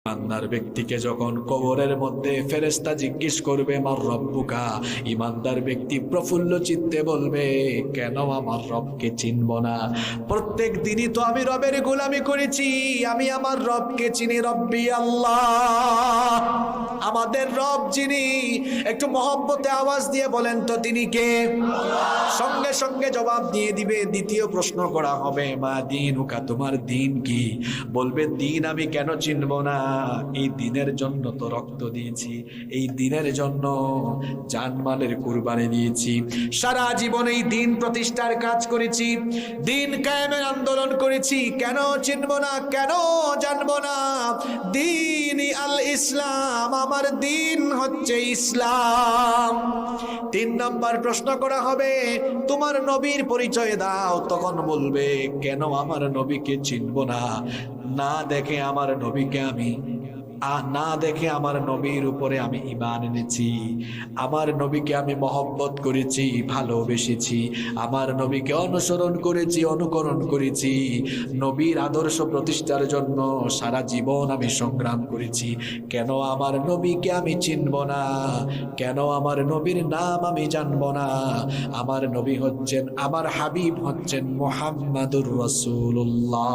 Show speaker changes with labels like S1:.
S1: ইমানদার ব্যক্তিকে যখন কবরের মধ্যে ফেরেশতা জিজ্ঞেস করবে মার রব্বুকা, ইমানদার ব্যক্তি প্রফুল্ল চিত্তে বলবে কেন আমার রবকে চিনব না? প্রত্যেক দিনই তো আমি রবের গোলামি করেছি, আমি আমার রবকে চিনি, রব্বি আল্লাহ, আমাদের রব যিনি। একটু মহব্বতে আওয়াজ দিয়ে বলেন তো তিনি কে? সঙ্গে সঙ্গে জবাব দিয়ে দিবে। দ্বিতীয় প্রশ্ন করা হবে মা দীনুকা, তোমার দিন কি? বলবে দিন আমি কেন চিনব না? এই দিনের জন্য তো রক্ত দিয়েছি, এই দিনের জন্য জানমালের কুরবানি দিয়েছি, সারা জীবন এই দিন প্রতিষ্ঠার কাজ করেছি, দিন কায়েমের আন্দোলন করেছি, কেন চিনব না, কেন জানব না? দিনই আল ইসলাম, আমার দিন হচ্ছে ইসলাম। 3 নম্বর প্রশ্ন করা হবে তোমার নবীর পরিচয় দাও, তখন বলবে কেন আমার নবীকে চিনব না? না দেখে আমার নবীকে আমি না দেখে আমার নবীর উপরে আমি ঈমান এনেছি, আমার নবীকে আমি মহব্বত করেছি, ভালোবেসেছি, আমার নবীকে অনুসরণ করেছি, অনুকরণ করেছি, নবীর আদর্শ প্রতিষ্ঠার জন্য সারা জীবন আমি সংগ্রাম করেছি। কেন আমার নবীকে আমি চিনব না? কেন আমার নবীর নাম আমি জানব না? আমার নবী হচ্ছেন, আমার হাবিব হচ্ছেন মুহাম্মাদুর রাসূলুল্লাহ।